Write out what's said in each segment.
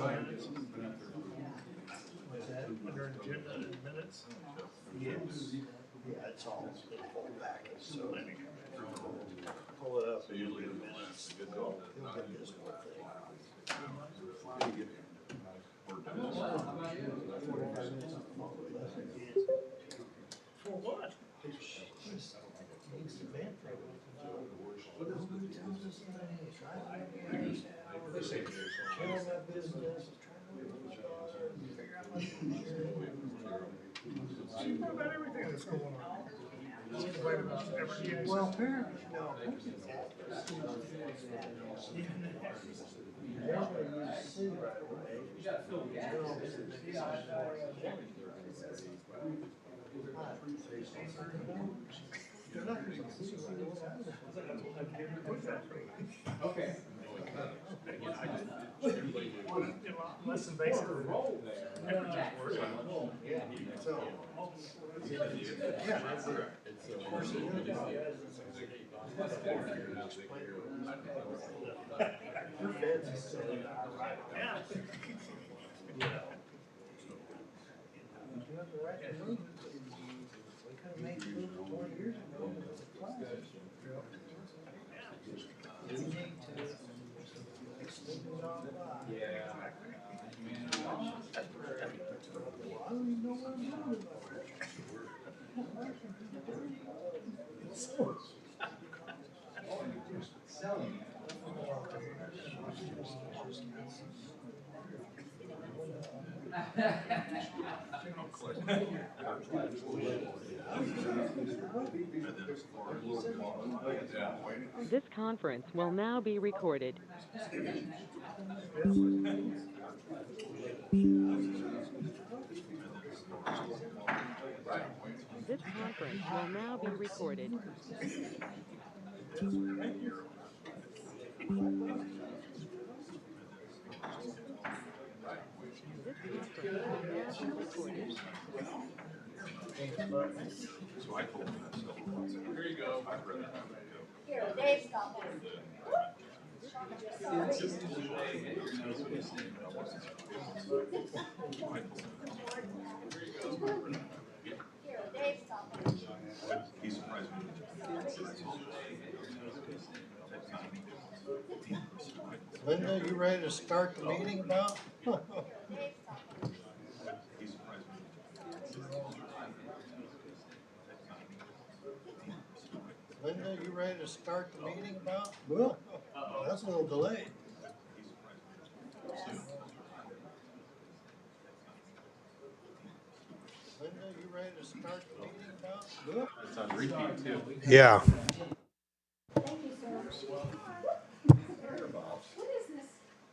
minutes? Was that under agenda and minutes? Yes. Yeah, it's all in the whole package, so pull it up. So usually the minutes, good goal. You'll get this whole thing. For what? What about everything that's going on? Seems like about everything. Well, apparently, see right away. They're not gonna see right Okay. Less invasive than temperature's worse. So, yeah, that's it. Your fence is still in our right. Yeah. You have the right to move it. We could have made it move 20 years ago. You need to extend it on by. Yeah. I don't even know what I'm doing about it. Selling. This conference will now be recorded. This conference will now be recorded. This conference will now be recorded. So I told him that stuff. Here you go. I've read that. Here, Dave, stop there. Here, Dave, stop there. He surprised me. Linda, you ready to start the meeting about? Dave, stop there. He surprised me. Linda, you ready to start the meeting about? Well, that's a little delayed. Linda, you ready to start the meeting about? Well. It's on repeat too. Yeah. Thank you, sir. What is this?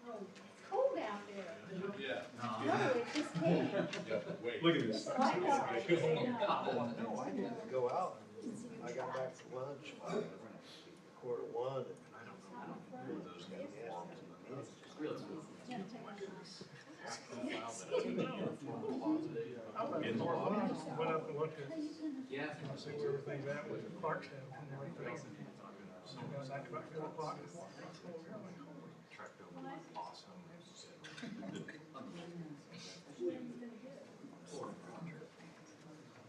Oh, it's cold out there. Yeah. No, it just came. Look at this. I know. I just know. No, I didn't go out. I got back from lunch, 1:15, and I don't know who those guys Went up and looked at, Yeah. see where everything's at with Clarkstown and everything. So I was like about 4 o'clock. Awesome.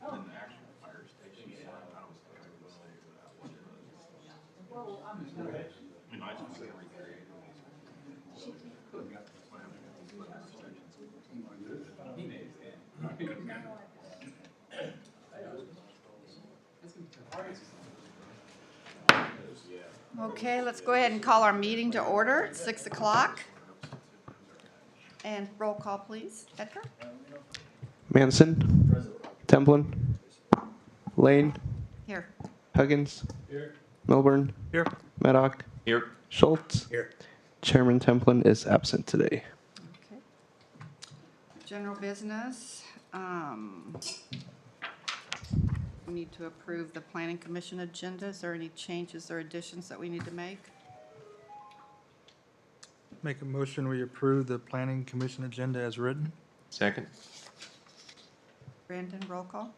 In the actual fire station, I was thinking of say that one. I mean, I just want to recreate. He made it. Okay, let's go ahead and call our meeting to order. It's 6 o'clock. And roll call, please. Edgar? Manson, Templin, Lane, Here. Huggins, Milburn, Here. Maddock, Here. Schultz. Here. Chairman Templin is absent today. Okay. General business. We need to approve the planning commission agenda. Is there any changes or additions that we need to make? Make a motion, we approve the planning commission agenda as written. Second. Brandon, roll call.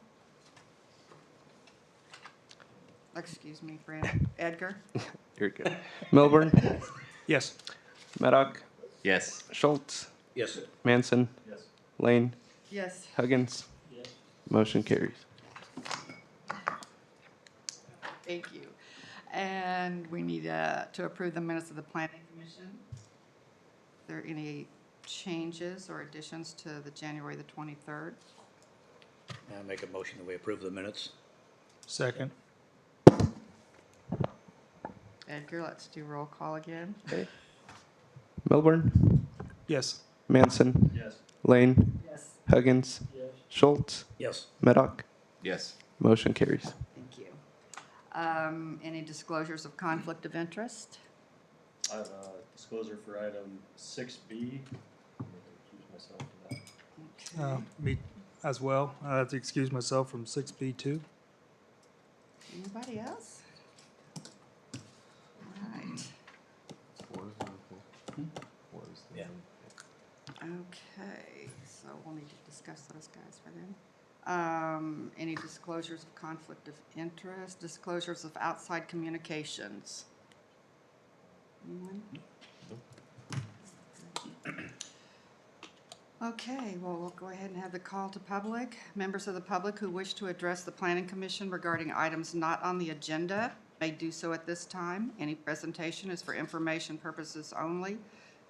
Excuse me, Brandon. Edgar? You're good. Milburn, Yes. Maddock, Yes. Schultz, Yes. Manson, Yes. Lane, Yes. Huggins. Motion carries. Thank you. And we need to approve the minutes of the planning commission. Are there any changes or additions to the January the 23rd? I make a motion that we approve the minutes. Second. Edgar, let's do roll call again. Okay. Milburn, Yes. Manson, Yes. Lane, Yes. Huggins, Schultz, Yes. Maddock. Yes. Motion carries. Thank you. Any disclosures of conflict of interest? I have a disclosure for item 6B. I'm going to recuse myself from that. Me as well. I have to excuse myself from 6B2. Anybody else? All right. Yeah. Okay, so we'll need to discuss those guys for then. Any disclosures of conflict of interest, disclosures of outside communications? Anyone? Okay, well, we'll go ahead and have the call to public. Members of the public who wish to address the Planning Commission regarding items not on the agenda may do so at this time. Any presentation is for information purposes only.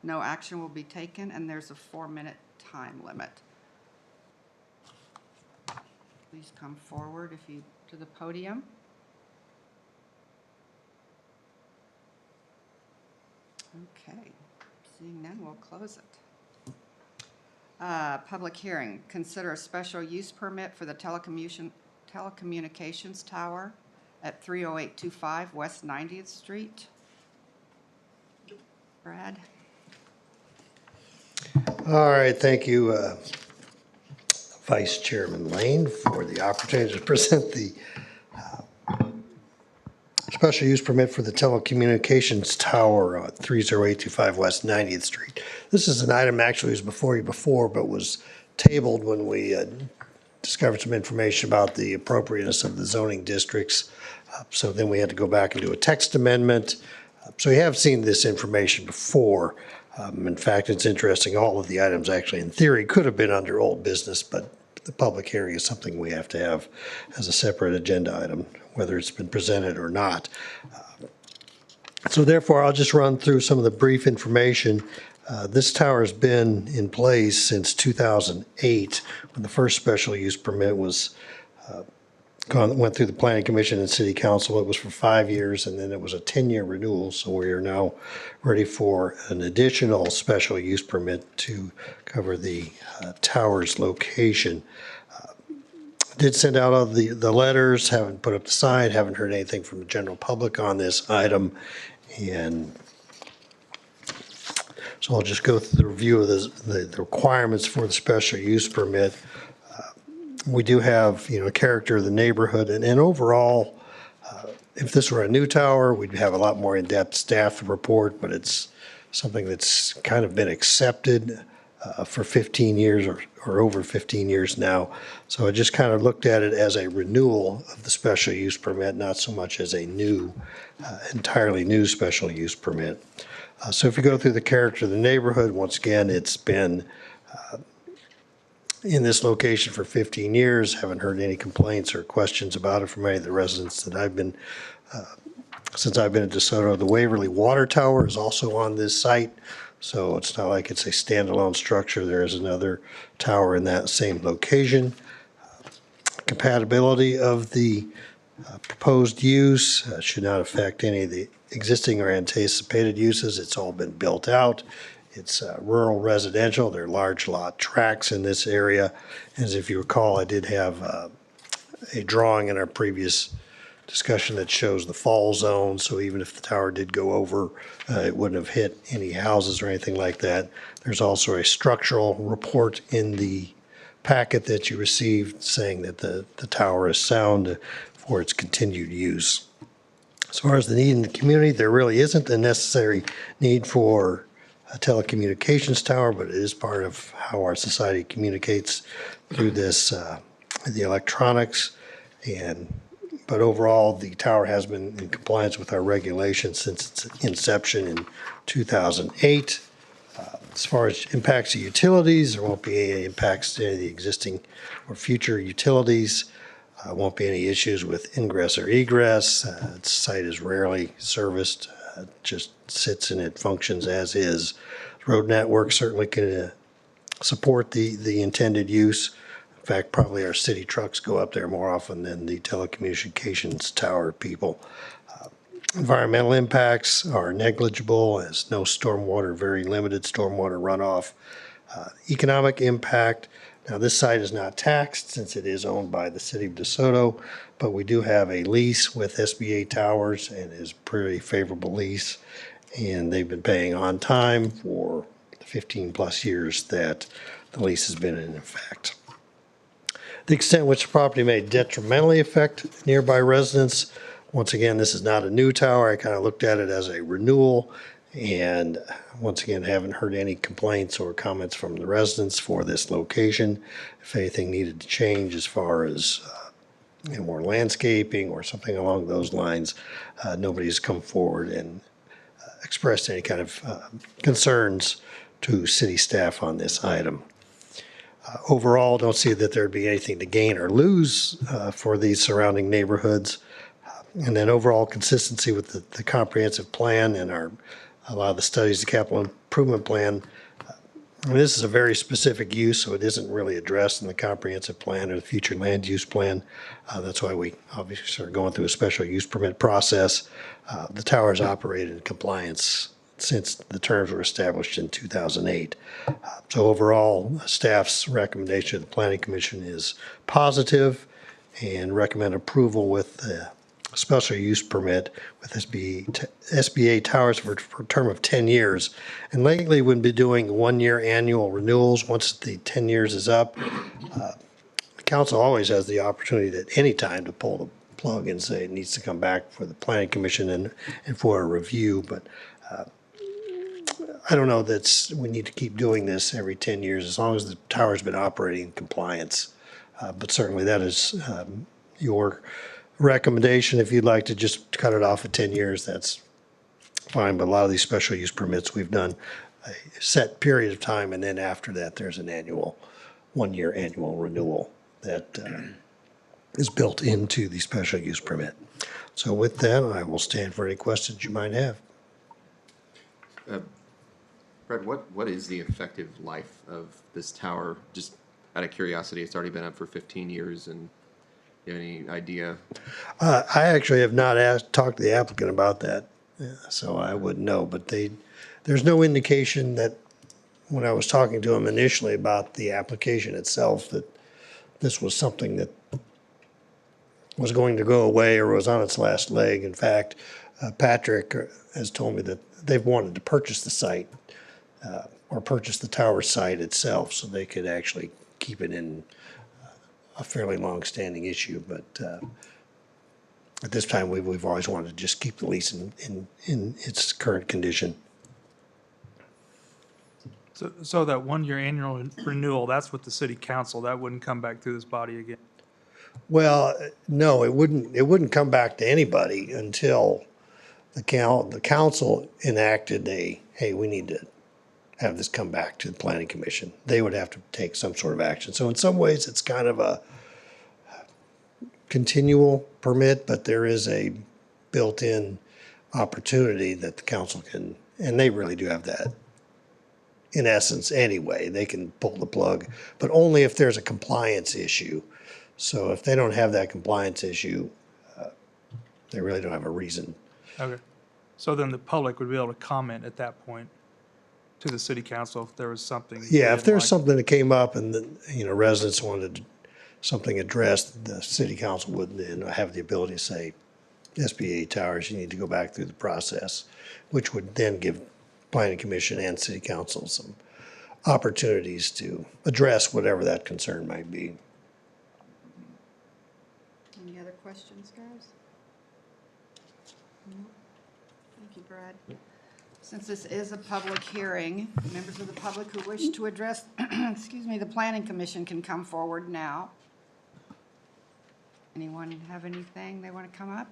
No action will be taken, and there's a 4-minute time limit. Please come forward to the podium. Okay, seeing none, we'll close it. Public hearing, consider a special use permit for the telecommunications tower at 30825 West 90th Street. Brad? All right, thank you, Vice Chairman Lane, for the opportunity to present the special use permit for the telecommunications tower at 30825 West 90th Street. This is an item actually was before you before, but was tabled when we discovered some information about the appropriateness of the zoning districts. So then we had to go back and do a text amendment. So you have seen this information before. In fact, it's interesting, all of the items actually in theory could have been under old business, but the public hearing is something we have to have as a separate agenda item, whether it's been presented or not. So therefore, I'll just run through some of the brief information. This tower has been in place since 2008, when the first special use permit was went through the Planning Commission and City Council. It was for 5 years, and then it was a 10-year renewal. So we are now ready for an additional special use permit to cover the tower's location. Did send out all the letters, haven't put up the sign, haven't heard anything from the general public on this item. And so I'll just go through the review of the requirements for the special use permit. We do have, a character of the neighborhood, and overall, if this were a new tower, we'd have a lot more in-depth staff report, but it's something that's kind of been accepted for 15 years or over 15 years now. So I just kind of looked at it as a renewal of the special use permit, not so much as a new, entirely new special use permit. So if you go through the character of the neighborhood, once again, it's been in this location for 15 years. Haven't heard any complaints or questions about it from any of the residents that I've been, since I've been at DeSoto. The Waverly Water Tower is also on this site, so it's not like it's a standalone structure. There is another tower in that same location. Compatibility of the proposed use should not affect any of the existing or anticipated uses. It's all been built out. It's rural residential. There are large lot tracts in this area. As if you recall, I did have a drawing in our previous discussion that shows the fall zone. So even if the tower did go over, it wouldn't have hit any houses or anything like that. There's also a structural report in the packet that you received saying that the tower is sound for its continued use. As far as the need in the community, there really isn't a necessary need for a telecommunications tower, but it is part of how our society communicates through this, the electronics. But overall, the tower has been in compliance with our regulations since its inception in 2008. As far as impacts to utilities, there won't be any impacts to any of the existing or future utilities. Won't be any issues with ingress or egress. The site is rarely serviced, just sits and it functions as is. Road network certainly can support the intended use. In fact, probably our city trucks go up there more often than the telecommunications tower people. Environmental impacts are negligible, as no stormwater, very limited stormwater runoff. Economic impact, now this site is not taxed since it is owned by the city of DeSoto, but we do have a lease with SBA Towers and is a pretty favorable lease. And they've been paying on time for the 15 plus years that the lease has been in effect. The extent which the property may detrimentally affect nearby residents, once again, this is not a new tower. I kind of looked at it as a renewal, and once again, haven't heard any complaints or comments from the residents for this location. If anything needed to change as far as more landscaping or something along those lines, nobody's come forward and expressed any kind of concerns to city staff on this item. Overall, don't see that there'd be anything to gain or lose for these surrounding neighborhoods. And then overall consistency with the comprehensive plan and a lot of the studies, the capital improvement plan. And this is a very specific use, so it isn't really addressed in the comprehensive plan or the future land use plan. That's why we obviously are going through a special use permit process. The tower has operated in compliance since the terms were established in 2008. So overall, staff's recommendation of the Planning Commission is positive and recommend approval with the special use permit with SBA Towers for a term of 10 years. And lately, we've been doing 1-year annual renewals. Once the 10 years is up, the council always has the opportunity at any time to pull the plug and say it needs to come back for the Planning Commission and for a review. But I don't know that we need to keep doing this every 10 years as long as the tower's been operating in compliance. But certainly that is your recommendation. If you'd like to just cut it off at 10 years, that's fine. But a lot of these special use permits, we've done a set period of time, and then after that, there's an 1-year annual renewal that is built into the special use permit. So with that, I will stand for any questions you might have. Fred, what is the effective life of this tower? Just out of curiosity, it's already been up for 15 years, and you have any idea? I actually have not talked to the applicant about that, so I wouldn't know. But there's no indication that when I was talking to him initially about the application itself that this was something that was going to go away or was on its last leg. In fact, Patrick has told me that they've wanted to purchase the site or purchase the tower site itself so they could actually keep it in a fairly long-standing issue. But at this time, we've always wanted to just keep the lease in its current condition. So that 1-year annual renewal, that's with the city council, that wouldn't come back through this body again? Well, no, it wouldn't come back to anybody until the council enacted hey, we need to have this come back to the Planning Commission. They would have to take some sort of action. So in some ways, it's kind of a continual permit, but there is a built-in opportunity that the council can, and they really do have that in essence anyway. They can pull the plug, but only if there's a compliance issue. So if they don't have that compliance issue, they really don't have a reason. Okay. So then the public would be able to comment at that point to the city council if there was something. Yeah, if there's something that came up and the residents wanted something addressed, the city council would then have the ability to say, SBA Towers, you need to go back through the process, which would then give Planning Commission and City Council some opportunities to address whatever that concern might be. Any other questions, guys? No? Thank you, Brad. Since this is a public hearing, members of the public who wish to address, excuse me, the Planning Commission can come forward now. Anyone have anything they want to come up?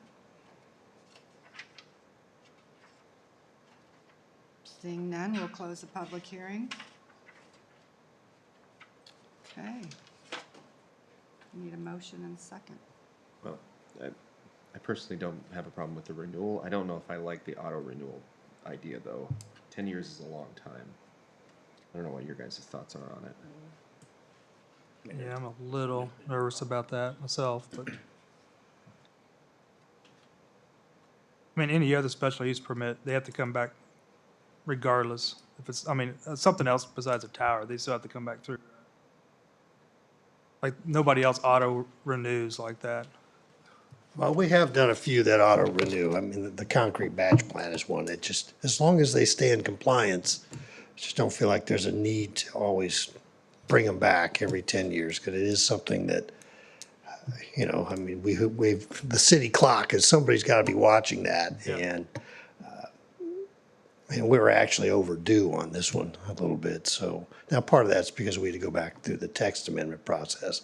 Seeing none, we'll close the public hearing. Okay. Need a motion and a second. Well, I personally don't have a problem with the renewal. I don't know if I like the auto renewal idea, though. 10 years is a long time. I don't know what your guys' thoughts are on it. Yeah, I'm a little nervous about that myself, but. I mean, any other special use permit, they have to come back regardless. If it's, I mean, something else besides a tower, they still have to come back through. Like, nobody else auto renews like that. Well, we have done a few that auto renew. I mean, the concrete batch plant is one that just, as long as they stay in compliance, I just don't feel like there's a need to always bring them back every 10 years, because it is something that, you know, I mean, we've, the city clock is, somebody's got to be watching that. Yeah. And we were actually overdue on this one a little bit. So now part of that's because we had to go back through the text amendment process.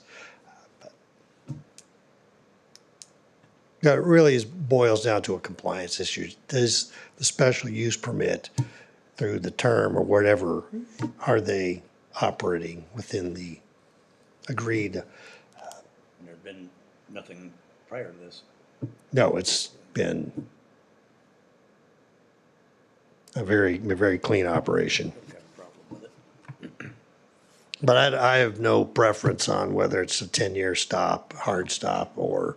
It really boils down to a compliance issue. Does the special use permit through the term or whatever, are they operating within the agreed? There'd been nothing prior to this. No, it's been a very clean operation. Don't have a problem with it. But I have no preference on whether it's a 10-year stop, hard stop, or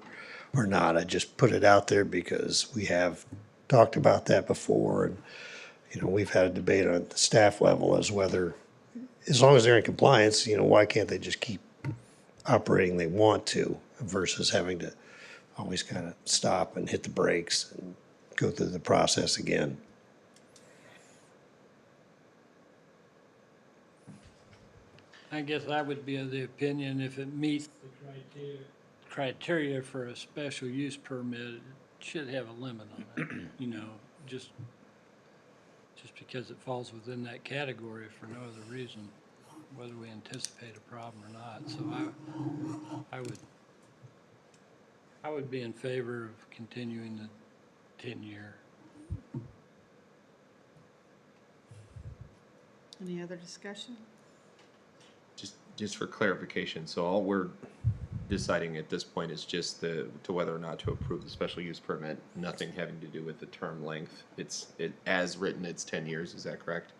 not. I just put it out there because we have talked about that before, and you know, we've had a debate on the staff level as whether, as long as they're in compliance, you know, why can't they just keep operating they want to versus having to always kind of stop and hit the brakes and go through the process again. I guess I would be of the opinion if it meets the criteria for a special use permit, it should have a limit on it, you know, just because it falls within that category for no other reason, whether we anticipate a problem or not. So I would be in favor of continuing the 10-year. Any other discussion? Just for clarification, so all we're deciding at this point is just to whether or not to approve the special use permit, nothing having to do with the term length. As written, it's 10 years, is that correct?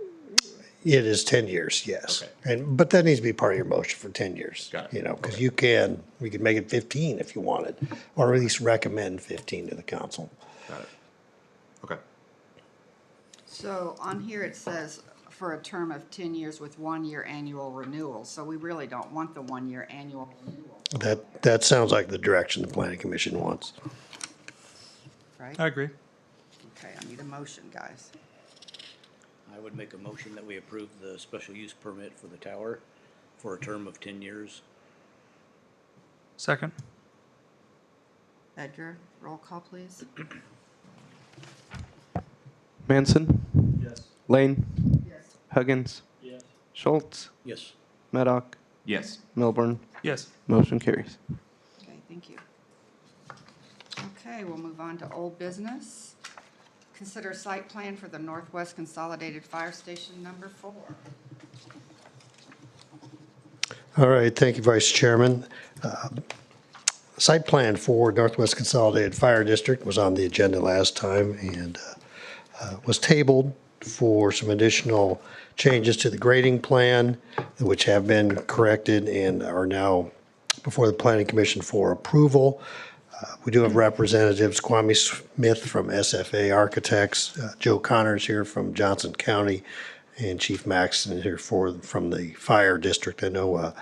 It is 10 years, yes. Okay. But that needs to be part of your motion for 10 years. Got it. You know, because Okay. we could make it 15 if you wanted, or at least recommend 15 to the council. Got it. Okay. So on here it says for a term of 10 years with 1-year annual renewal. So we really don't want the 1-year annual renewal, That sounds like the direction the planning commission wants. right? I agree. Okay, I need a motion, guys. I would make a motion that we approve the special use permit for the tower for a term of 10 years. Second? Edgar, roll call, please. Manson, Yes. Lane, Yes. Huggins, Yes. Schultz, Yes. Maddock, Yes. Milburn. Yes. Motion carries. Okay, thank you. Okay, we'll move on to old business. Consider site plan for the Northwest Consolidated Fire Station number 4. All right, thank you, Vice Chairman. Site plan for Northwest Consolidated Fire District was on the agenda last time and was tabled for some additional changes to the grading plan, which have been corrected and are now before the Planning Commission for approval. We do have representatives, Kwame Smith from SFA Architects, Joe Connors here from Johnson County, and Chief Maxton here from the Fire District. I know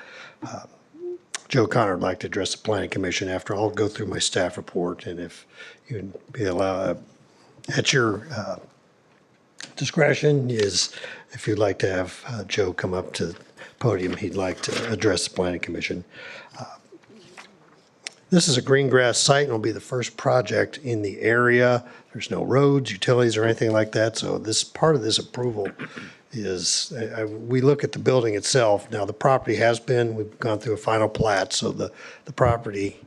Joe Connor would like to address the Planning Commission after. I'll go through my staff report, and if you'd be allowed, at your discretion, is if you'd like to have Joe come up to the podium, he'd like to address the Planning Commission. This is a green grass site and will be the first project in the area. There's no roads, utilities, or anything like that, so this part of this approval is, we look at the building itself. Now, the property we've gone through a final plat, so the property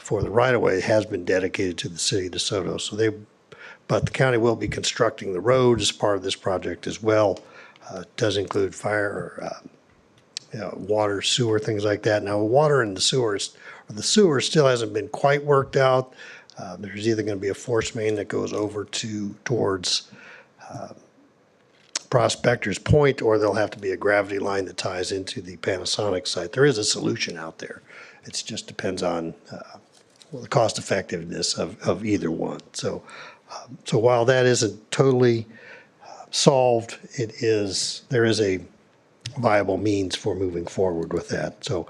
for the right-of-way has been dedicated to the city of DeSoto. So they But the county will be constructing the road as part of this project as well. It does include fire, water, sewer, things like that. Now, water and the sewer still hasn't been quite worked out. There's either going to be a force main that goes over towards Prospector's Point, or there'll have to be a gravity line that ties into the Panasonic site. There is a solution out there. It just depends on the cost effectiveness of either one. So while that isn't totally solved, there is a viable means for moving forward with that. So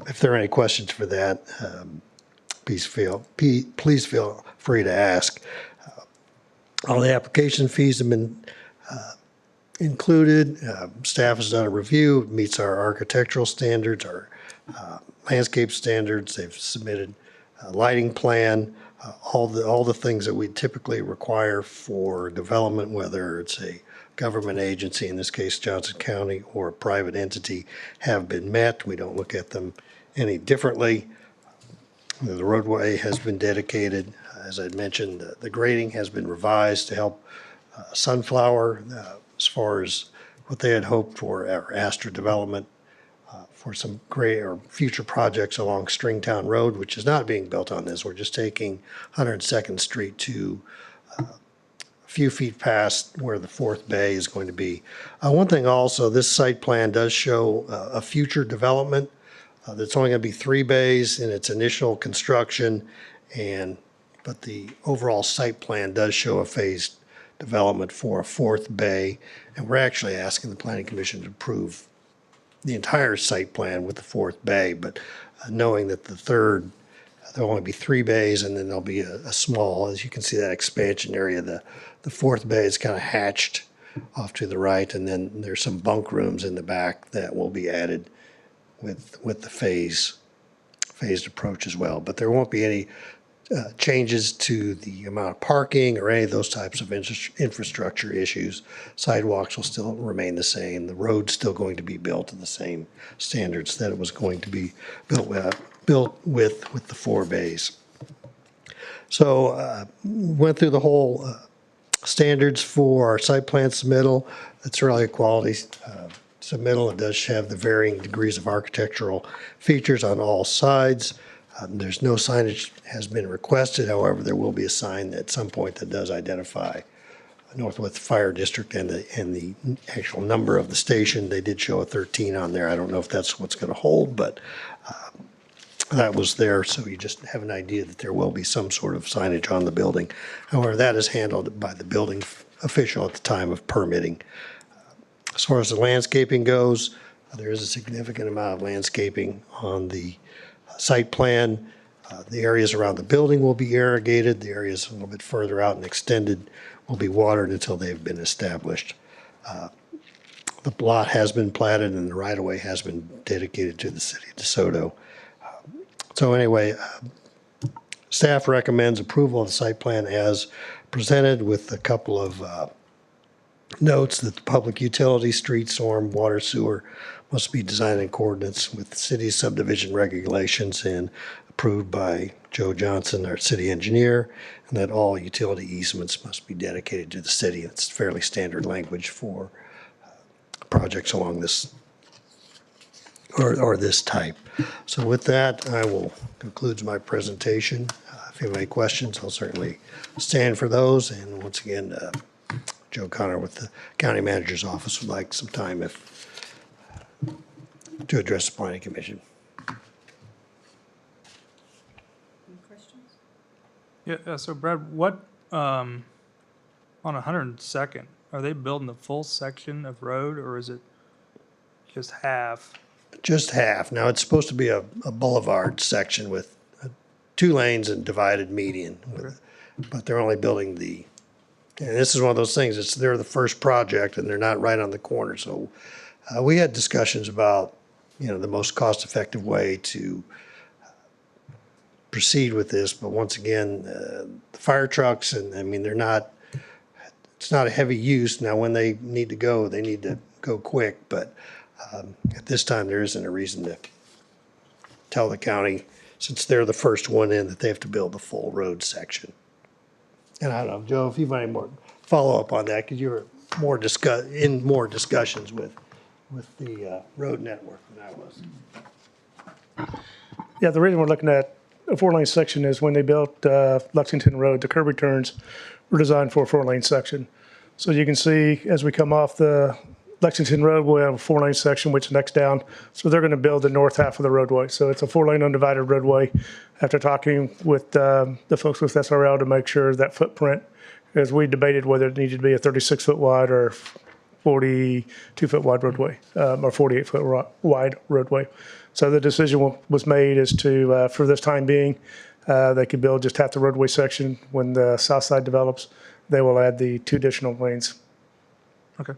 if there are any questions for that, please feel free to ask. All the application fees have been included. Staff has done a review, it meets our architectural standards, our landscape standards. They've submitted a lighting plan, all the things that we typically require for development, whether it's a government agency, in this case Johnson County, or a private entity, have been met. We don't look at them any differently. The roadway has been dedicated. As I mentioned, the grading has been revised to help Sunflower as far as what they had hoped for our Astor development for some great or future projects along Stringtown Road, which is not being built on this. We're just taking 102nd Street to a few feet past where the fourth bay is going to be. One thing also, this site plan does show a future development that's only going to be 3 bays in its initial construction, but the overall site plan does show a phased development for a 4th bay, and we're actually asking the Planning Commission to approve the entire site plan with the 4th bay, but knowing that the third, there'll only be 3 bays, and then there'll be a small, as you can see, that expansion area. The 4th bay is kind of hatched off to the right, and then there's some bunk rooms in the back that will be added with the phased approach as well. But there won't be any changes to the amount of parking or any of those types of infrastructure issues. Sidewalks will still remain the same. The road's still going to be built to the same standards that it was going to be built with the 4 bays. So went through the whole standards for our site plan submittal. It's really a quality submittal. It does have the varying degrees of architectural features on all sides. There's no signage has been requested. However, there will be a sign at some point that does identify Northwest Fire District and the actual number of the station. They did show a 13 on there. I don't know if that's what's going to hold, but that was there, so you just have an idea that there will be some sort of signage on the building. However, that is handled by the building official at the time of permitting. As far as the landscaping goes, there is a significant amount of landscaping on the site plan. The areas around the building will be irrigated. The areas a little bit further out and extended will be watered until they've been established. The lot has been platted and the right-of-way has been dedicated to the city of DeSoto. So anyway, staff recommends approval of the site plan as presented with a couple of notes that the public utility, street, storm, water, sewer must be designed in accordance with the city's subdivision regulations and approved by Joe Johnson, our city engineer, and that all utility easements must be dedicated to the city. It's fairly standard language for projects along this or this type. So with that, I will conclude my presentation. If you have any questions, I'll certainly stand for those. And once again, Joe Connor with the County Manager's Office would like some time to address the Planning Commission. Any questions? Yeah, so Brad, what, on 102nd, are they building the full section of road, or is it just half? Just half. Now, it's supposed to be a boulevard section with 2 lanes and divided median, but they're only building and this is one of those things, they're the first project and they're not right on the corner. So we had discussions about, the most cost-effective way to proceed with this. But once again, the fire trucks, and I mean, it's not a heavy use. Now, when they need to go, they need to go quick. But at this time, there isn't a reason to tell the county, since they're the first one in, that they have to build the full road section. And I don't know, Joe, if you've any more follow-up on that, because you were in more discussions with the road network than I was. Yeah, the reason we're looking at a 4-lane section is when they built Lexington Road, the curb returns were designed for a 4-lane section. So you can see as we come off the Lexington Road, we'll have a 4-lane section which necks down. So they're going to build the north half of the roadway. So it's a 4-lane undivided roadway. After talking with the folks with SRL to make sure that footprint, as we debated whether it needed to be a 36-foot wide or 42-foot wide roadway, or 48-foot wide roadway. So the decision was made as to, for this time being, they could build just half the roadway section. When the south side develops, they will add the 2 additional lanes. Okay.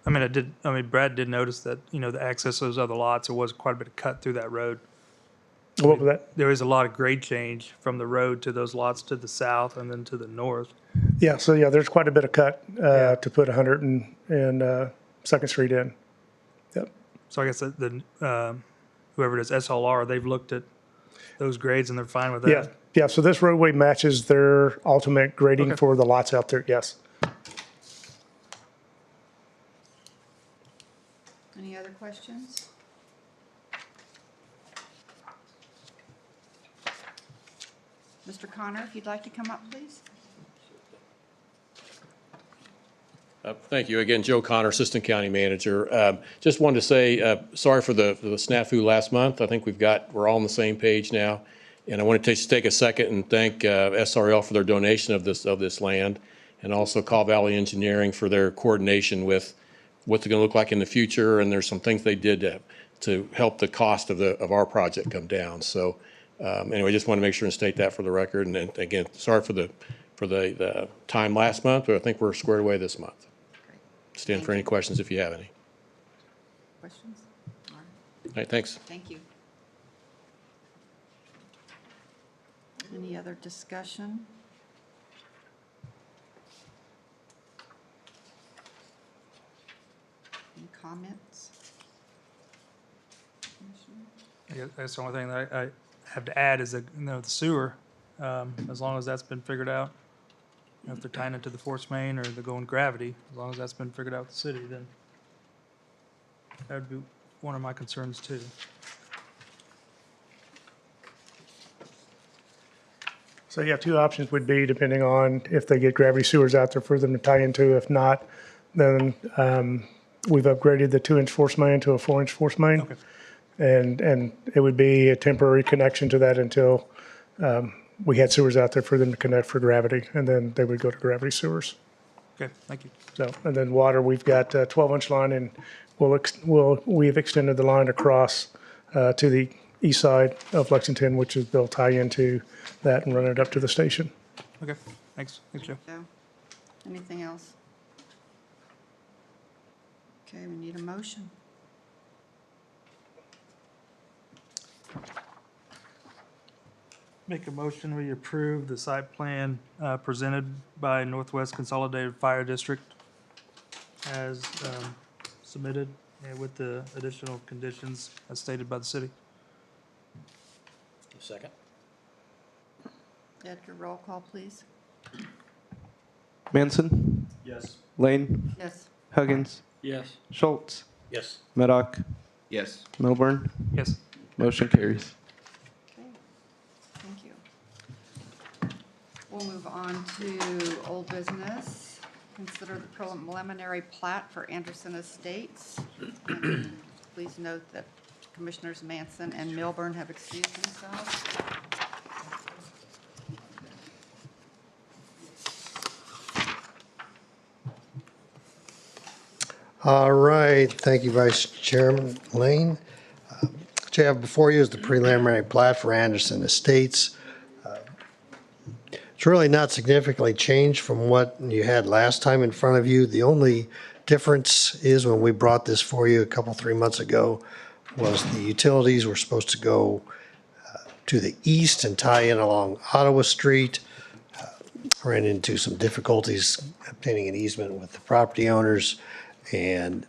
I mean, Brad did notice that, the access to those other lots, there was quite a bit of cut through that road. What was that? There is a lot of grade change from the road to those lots to the south and then to the north. Yeah, so yeah, there's quite a bit of cut to put 100 and 2nd Street in. Yep. So I guess whoever it is, SLR, they've looked at those grades and they're fine with that? Yeah, yeah. So this roadway matches their ultimate grading Okay. for the lots out there, yes. Any other questions? Mr. Connor, if you'd like to come up, please. Thank you. Again, Joe Connor, Assistant County Manager. Just wanted to say, sorry for the snafu last month. I think we're all on the same page now. And I want to take a second and thank SRL for their donation of this land, and also Call Valley Engineering for their coordination with what's it going to look like in the future. And there's some things they did to help the cost of our project come down. So anyway, just want to make sure and state that for the record. And then, again, sorry for the time last month, but I think we're squared away this month. Stand for any questions if you have any. Questions? All right. All right, thanks. Thank you. Any other discussion? Any comments? I guess that's the only thing that I have to add is the sewer, as long as that's been figured out. If they're tying it to the force main or they're going gravity, as long as that's been figured out with the city, then that would be one of my concerns too. So yeah, 2 options would be depending on if they get gravity sewers out there for them to tie into. If not, then we've upgraded the 2-inch force main to a 4-inch force main. Okay. And it would be a temporary connection to that until we had sewers out there for them to connect for gravity, and then they would go to gravity sewers. Okay, thank you. So, and then water, we've got a 12-inch line, and we've extended the line across to the east side of Lexington, which is they'll tie into that and run it up to the station. Okay, thanks. Thanks, Joe. Joe? Anything else? Okay, we need a motion. Make a motion, we approve the site plan presented by Northwest Consolidated Fire District as submitted and with the additional conditions as stated by the city. Second. Edgar, roll call, please. Manson, Yes. Lane, Yes. Huggins, Yes. Schultz, Yes. Maddock, Yes. Milburn. Yes. Motion carries. Okay, thank you. We'll move on to old business. Consider the preliminary plat for Anderson Estates. And please note that Commissioners Manson and Milburn have excused themselves. All right, thank you, Vice Chairman Lane. What you have before you is the preliminary plat for Anderson Estates. It's really not significantly changed from what you had last time in front of you. The only difference is when we brought this for you a couple, 3 months ago, was the utilities were supposed to go to the east and tie in along Ottawa Street. Ran into some difficulties obtaining an easement with the property owners, and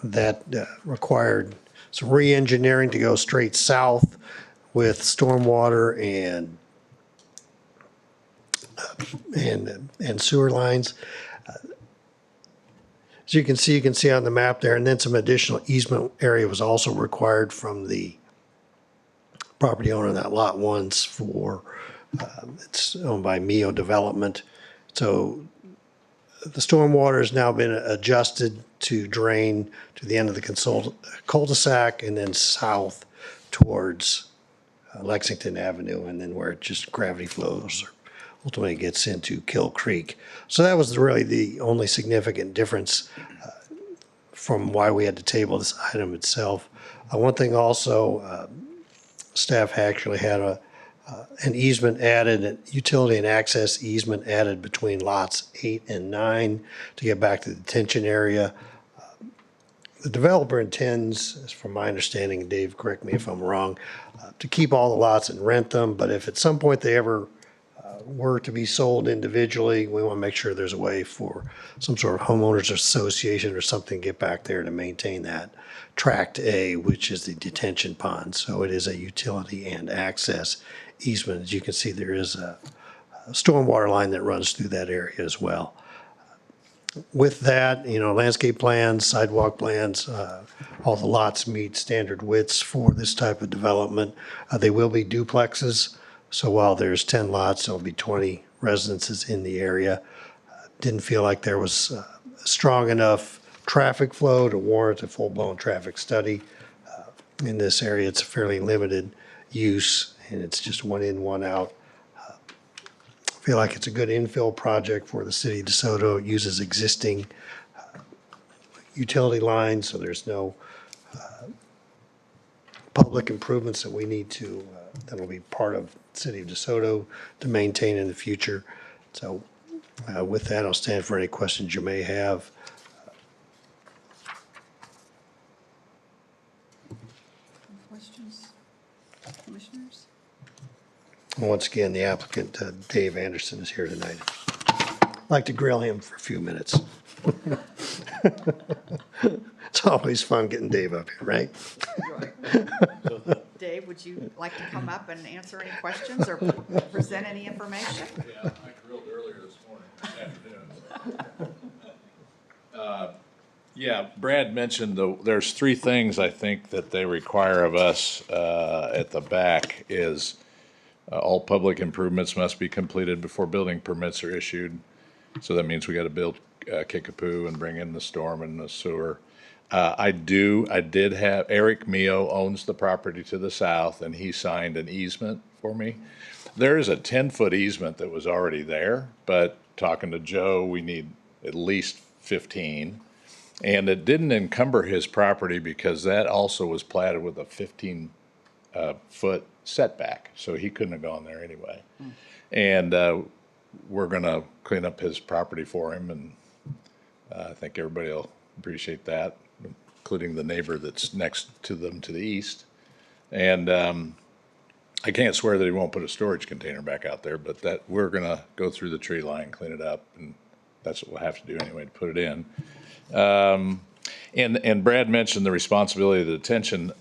that required some re-engineering to go straight south with stormwater and and sewer lines. As you can see on the map there, and then some additional easement area was also required from the property owner that lot one's for, it's owned by Mio Development. So the stormwater has now been adjusted to drain to the end of the cul-de-sac and then south towards Lexington Avenue, and then where it just gravity flows or ultimately gets into Kill Creek. So that was really the only significant difference from why we had to table this item itself. One thing also, staff actually had an easement added, a utility and access easement added between lots 8 and 9 to get back to the detention area. The developer intends, from my understanding, Dave, correct me if I'm wrong, to keep all the lots and rent them, but if at some point they ever were to be sold individually, we want to make sure there's a way for some sort of homeowners association or something to get back there to maintain that Tract A, which is the detention pond. So it is a utility and access easement. As you can see, there is a stormwater line that runs through that area as well. With that, landscape plans, sidewalk plans, all the lots meet standard widths for this type of development. They will be duplexes. So while there's 10 lots, there'll be 20 residences in the area. Didn't feel like there was strong enough traffic flow to warrant a full-blown traffic study. In this area, it's a fairly limited use, and it's just one in, one out. I feel like it's a good infill project for the city of DeSoto. It uses existing utility lines, so there's no public improvements that we need to, that'll be part of the city of DeSoto to maintain in the future. So with that, I'll stand for any questions you may have. Questions, commissioners? Once again, the applicant, Dave Anderson, is here tonight. I'd like to grill him for a few minutes. It's always fun getting Dave up here, right? Dave, would you like to come up and answer any questions or present any information? Yeah, I grilled earlier this afternoon. Yeah, Brad mentioned there's three things I think that they require of us at the back is all public improvements must be completed before building permits are issued. So that means we got to build Kickapoo and bring in the storm and the sewer. I did have, Eric Mio owns the property to the south, and he signed an easement for me. There is a 10-foot easement that was already there, but talking to Joe, we need at least 15. And it didn't encumber his property because that also was platted with a 15-foot setback, so he couldn't have gone there anyway. And we're going to clean up his property for him, and I think everybody will appreciate that, including the neighbor that's next to them to the east. And I can't swear that he won't put a storage container back out there, but that we're going to go through the tree line, clean it up, and that's what we'll have to do anyway to put it in. And Brad mentioned the responsibility of the detention.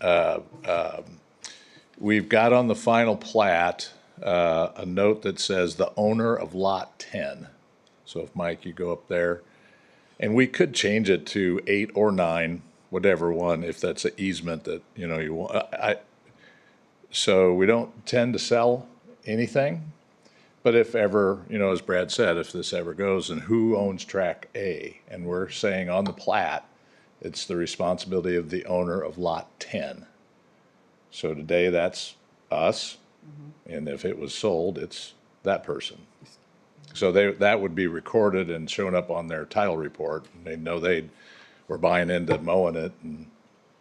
We've got on the final plat a note that says the owner of lot 10. So if Mike, you go up there, and we could change it to 8 or 9, whatever one, if that's an easement that, you want. So we don't tend to sell anything, but if ever, as Brad said, if this ever goes, and who owns tract A? And we're saying on the plat, it's the responsibility of the owner of lot 10. So today that's us, and if it was sold, it's that person. So that would be recorded and shown up on their title report, and they'd know were buying into mowing it and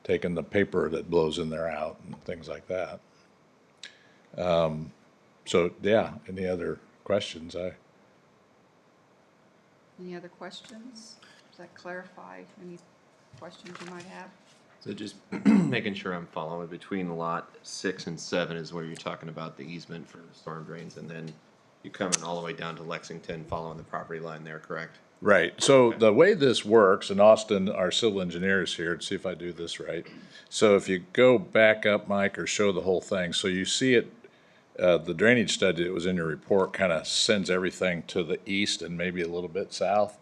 taking the paper that blows in there out and things like that. So yeah, any other questions? Any other questions? Does that clarify any questions you might have? So just making sure I'm following, between lot 6 and 7 is where you're talking about the easement for the storm drains, and then you're coming all the way down to Lexington, following the property line there, correct? Right. So the way this works, and Austin, our civil engineer, is here to see if I do this right. So if you go back up, Mike, or show the whole thing, so you see it The drainage study that was in your report kind of sends everything to the east and maybe a little bit south.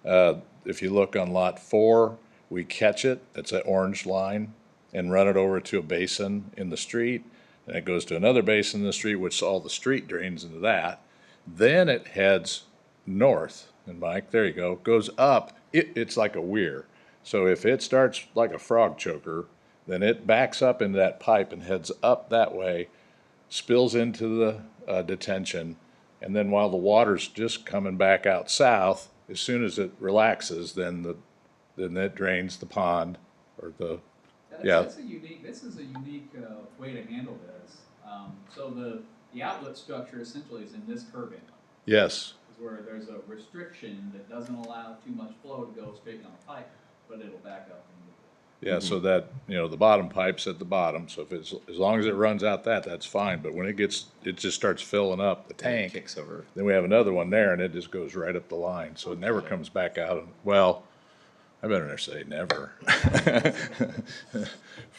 If you look on lot 4, we catch it, it's an orange line, and run it over to a basin in the street. And it goes to another basin in the street, which all the street drains into that. Then it heads north, and Mike, there you go, goes up. It's like a weir. So if it starts like a frog choker, then it backs up into that pipe and heads up that way, spills into the detention, and then while the water's just coming back out south, as soon as it relaxes, then it drains the pond or the, yeah. This is a unique way to handle this. So the outlet structure essentially is in this curving. Yes. Is where there's a restriction that doesn't allow too much flow to go straight down the pipe, but it'll back up. Yeah, so that, the bottom pipe's at the bottom, so if it's, as long as it runs out that's fine, but when it just starts filling up the tank. Kicks over. Then we have another one there and it just goes right up the line, so it never comes back out. Well, I better say never.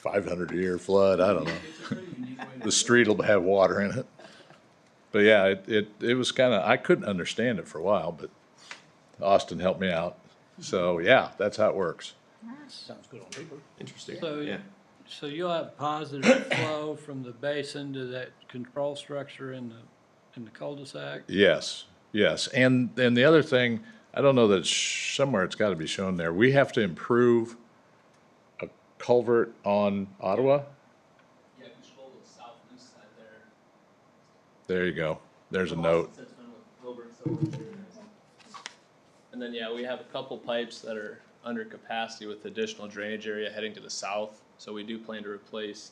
500-year flood, I don't know. The street will have water in it. But yeah, it was kinda, I couldn't understand it for a while, but Austin helped me out. So yeah, that's how it works. Sounds good on paper. Interesting. So, Yeah. so you'll have positive flow from the basin to that control structure in the cul-de-sac? Yes, yes. And then the other thing, I don't know that somewhere it's got to be shown there. We have to improve a culvert on Ottawa. Yeah, if you scroll to the southeast side there. There you go. There's a note. And then, yeah, we have a couple pipes that are under capacity with additional drainage area heading to the south. So we do plan to replace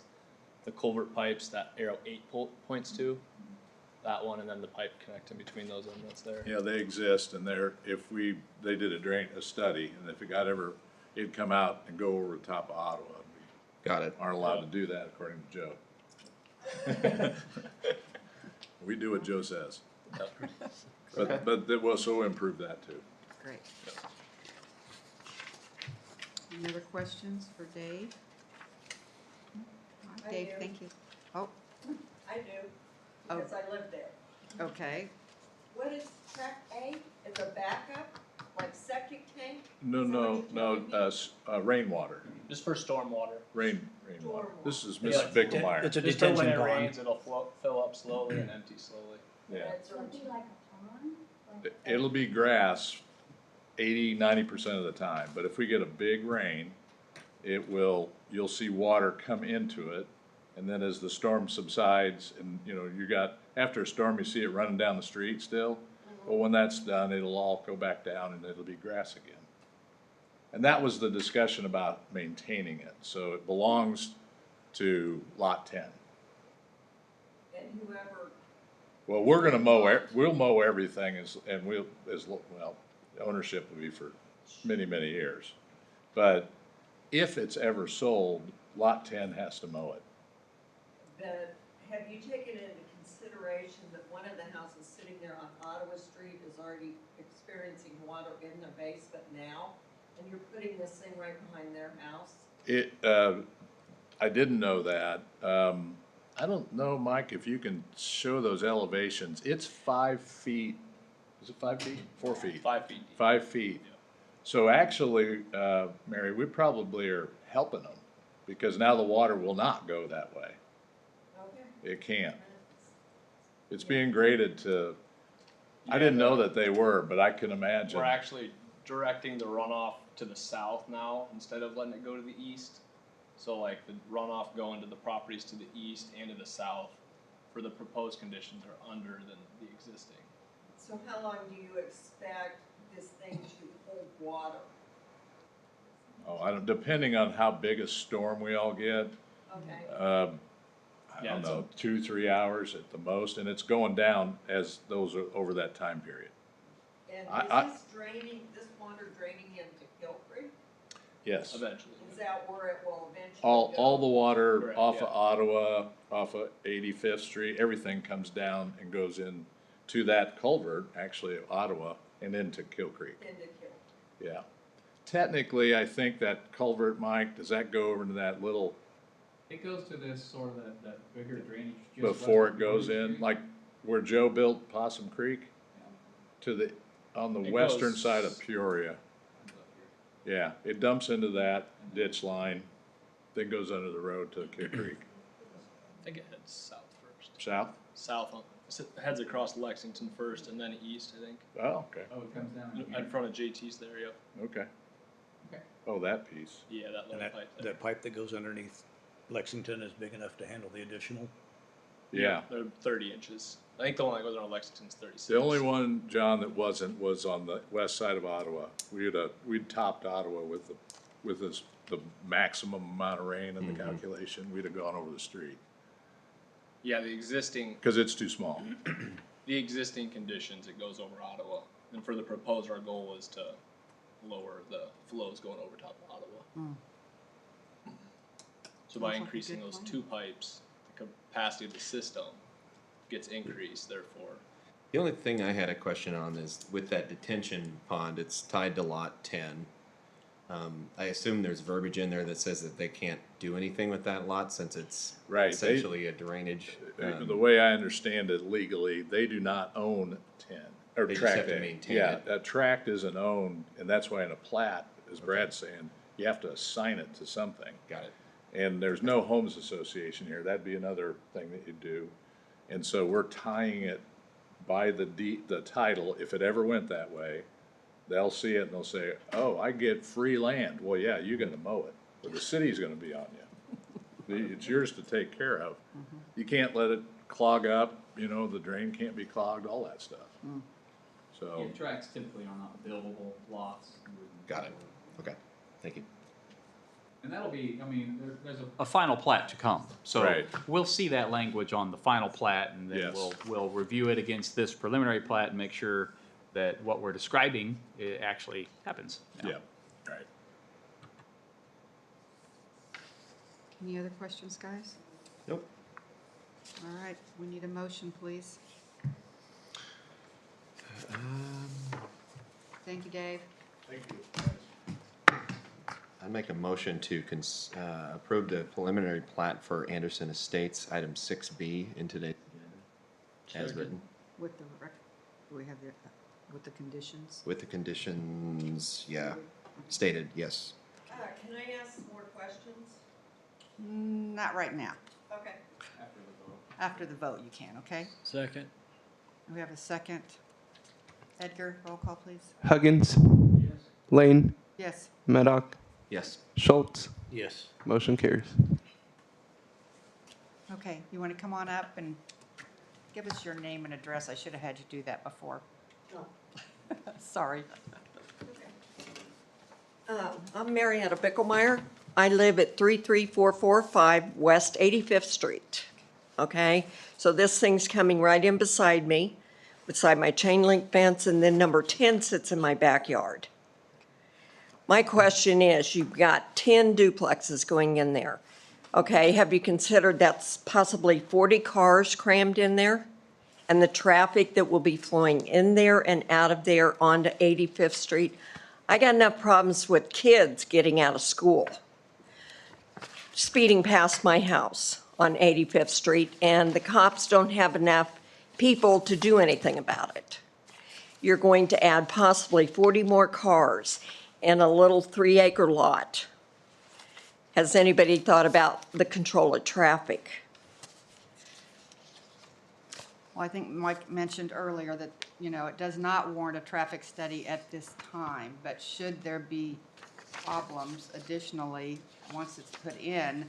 the culvert pipes that arrow 8 points to. That one, and then the pipe connecting between those inlets there. Yeah, they exist, and they did a study, and if it'd come out and go over the top of Ottawa. Got it. Aren't allowed to do that according to Joe. We do what Joe says. But it will so improve that too. Great. Any other questions for Dave? Dave, thank you. Oh, I do, because I live there. okay. What is track A? It's a backup, like septic tank? No, rainwater, Just for stormwater. rainwater. This is Miss Yeah. Bicklemeyer. It's a Just for when detention it pond. rains, it'll fill up slowly and empty slowly. Yeah. So it'd be like a pond? It'll be grass 80-90% of the time, but if we get a big rain, you'll see water come into it, and then as the storm subsides, and after a storm, you see it running down the street still, but when that's done, it'll all go back down and it'll be grass again. And that was the discussion about maintaining it, so it belongs to Lot 10. And whoever, Well, we'll mow everything ownership will be for many, many years. But if it's ever sold, Lot 10 has to mow it. have you taken into consideration that one of the houses sitting there on Ottawa Street is already experiencing water in their basement now? And you're putting this thing right behind their house? I didn't know that. I don't know, Mike, if you can show those elevations. It's 5 feet. Is it 5 feet? 4 feet. 5 feet. 5 feet. So actually, Mary, we probably are helping them because now the water will not go that way. Okay. It can't. It's being graded to, I didn't know that they were, but I can imagine. We're actually directing the runoff to the south now instead of letting it go to the east. So like the runoff going to the properties to the east and to the south for the proposed conditions are under than the existing. So how long do you expect this thing to hold water? Oh, depending on how big a storm we all get, Okay. I don't know, 2-3 hours at the most, and it's going down as those are over that time period. And is this water draining into Kill Creek? Yes. Eventually. Is that where it will eventually All the water Correct, off yeah. of Ottawa, off of 85th Street, everything comes down and goes in to that culvert, actually of Ottawa, and into Kill Creek. into Kill? Yeah. Technically, I think that culvert, Mike, does that go over to that little It goes to this sort of that bigger drainage. just Before west it of goes Ruby in, Street. like where Joe built Possum Creek to the, on the It western goes- side of Peoria. Yeah, it dumps into that ditch line, then goes under the road to Kid Creek. I think it heads south first. South? South, heads across Lexington first and then east, I think. Oh, okay, Oh, it comes down in here. In front of JT's there, yep. okay. Okay. Oh, that piece. Yeah, that And little that, pipe there. that pipe that goes underneath Lexington is big enough to handle the additional? Yeah. They're 30 inches. I think the one that goes around Lexington's 36. The only one, John, that wasn't was on the west side of Ottawa. We'd topped Ottawa with the maximum amount of rain in the calculation. We'd have gone over the street, Yeah, the existing, cause it's too small. the existing conditions, it goes over Ottawa. And for the proposed, our goal is to lower the flows going over top of Ottawa. So by Sounds like a increasing good those plan. 2 pipes, the capacity of the system gets increased, therefore. The only thing I had a question on is with that detention pond, it's tied to lot 10. I assume there's verbiage in there that says that they can't do anything with that lot since it's Right, essentially a drainage. The way I understand it legally, they do not own 10, or They just tract have to A. maintain Yeah, it. that tract isn't owned, and that's why in a plat, as Brad's saying, you have to assign it to something. Got it. And there's no homes association here, that'd be another thing that you do. And so we're tying it by the title, if it ever went that way, they'll see it and they'll say, oh, I get free land. Well, yeah, you're gonna mow it, but the city's gonna be on you. It's yours to take care of. You can't let it clog up, you know, the drain can't be clogged, all that stuff. So, Your tracks typically are not buildable lots. Got it. Okay, thank you. And that'll be, I mean, there's a final plat to come. So Right. we'll see that language on the final plat, and then Yes. we'll review it against this preliminary plat and make sure that what we're describing, it actually happens. yeah, right. Any other questions, guys? Nope. All right, we need a motion, please. Thank you, Dave. Thank you. I'd make a motion to approve the preliminary plat for Anderson Estates, item 6B in today's agenda, as written, With the, do we have the, with the conditions? with the conditions, yeah, stated, yes. Can I ask some more questions? Not right now. Okay. After the vote. After the vote, you can, okay? Second. We have a second. Edgar, roll call, please. Huggins. Lane. Yes. Maddock. Yes. Schultz. Yes. Motion carries. Okay, you want to come on up and give us your name and address? I should have had you do that before. No. Sorry. I'm Marietta Bicklemeyer. I live at 33445 West 85th Street. Okay, so this thing's coming right in beside me, beside my chain link fence, and then number 10 sits in my backyard. My question is, you've got 10 duplexes going in there. Okay, have you considered that's possibly 40 cars crammed in there? And the traffic that will be flowing in there and out of there onto 85th Street? I got enough problems with kids getting out of school, speeding past my house on 85th Street, and the cops don't have enough people to do anything about it. You're going to add possibly 40 more cars in a little 3-acre lot. Has anybody thought about the control of traffic? Well, I think Mike mentioned earlier that, you know, it does not warrant a traffic study at this time, but should there be problems additionally, once it's put in,